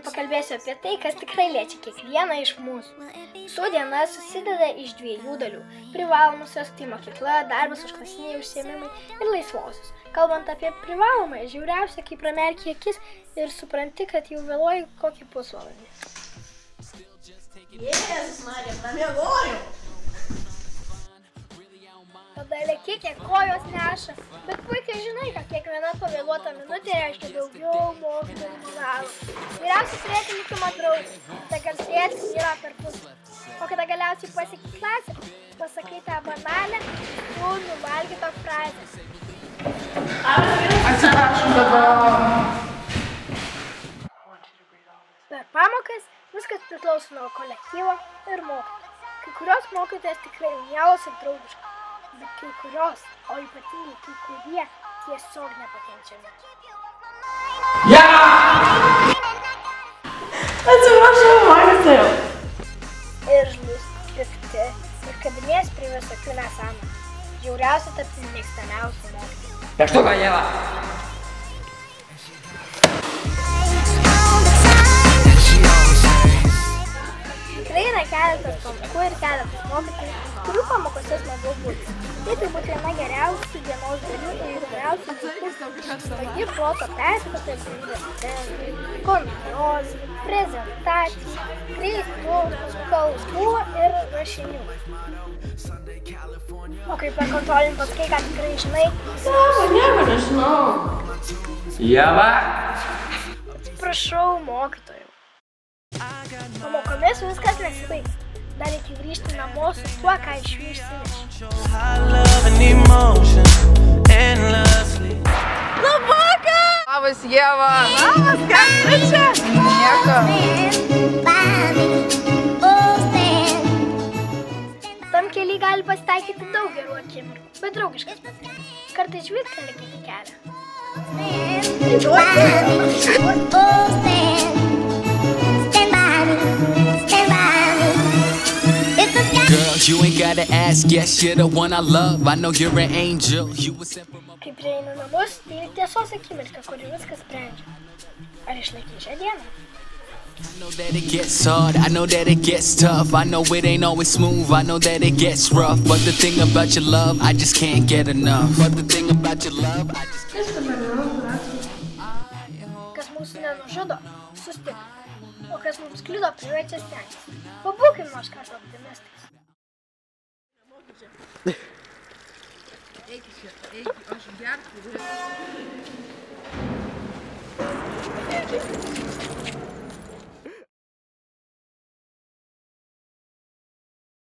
pakalbėsiu apie tai, kas tikrai liečia kiekvieną iš mūsų. Su diena susideda iš 2 dalių. Privalomosios tai mokykla, darbas, užklasiniai užsiėmimai ir laisvosios. Kalbant apie privalomąją, žiauriausia, kai pramerki akis ir supranti, kad jau vėluoji kokį pusvalandį. Jėzus, Marija, pramiegojau. Tada lėki, kiek kojos neša, bet puikiai žinai, kad kiekviena pavėluota minutė reiškia daugiau mokytojų moralų. Vyriausiai turėti likimo draugų, tai kalbėtis yra per pusę. O kada galiausiai pasieki klasę, pasakai tą banalę, tu nuvalgytą frazę. Atsiprašau dabar. Per pamokas viskas priklauso nuo kolektyvo ir mokytojų. Kai kurios mokytojas tikrai mielos ir draugiškos. Bet kai kurios, o ypatingai kai kurie, tiesiog nepakenčiami. Atsiprašau, mokytojau. Irzlūs, pikti ir kabinės prie visokių nesąmonių. Žiauriausia tapti mėgstamiausių mokytojų. Peštuką, Ieva! Tikrai yra keletas pamokų ir keletas mokytojų, kurių pamokose smagu būti. Tai turbūt viena geriausių dienos dalių ir įvairiausių dalykų. Stagi proto perspektyvos centrai, kontrolės, prezentacijų, greitų, kalbų ir rašinių. O kaip per kontrolinį pasakai, ką tikrai žinai? Nieko nežinau. Ieva! Prašau, mokytojų. Pamokomis viskas nesibaigs. Dar reikia grįžti namo su tuo, ką iš jų išsineši. Labas, Ieva. Labas, ką tu čia? Nieko. Tam kely gali pasitaikyti daug gerų akimirkų, bet draugiškas patarimas. Kartais žvilgteli kitą kelią. Girl, you ain't gotta ask, yes, you're the one I love. I know you're an angel. You were sent from Kai prieinu namus, tai tiesos akimirka, kuri viskas sprendžia. Ar išlaikai šią dieną? I know that it gets hard, I know that it gets tough. I know it ain't always smooth, I know that it gets rough. But the thing about your love, I just can't get enough. But the thing about your love, I just Kas mūsų nenužudo, sustiprina. O kas mums kliudo, priverčia stengtis. Pabūkim nors kartą optimistais. Eik iš čia, eik, aš gerti.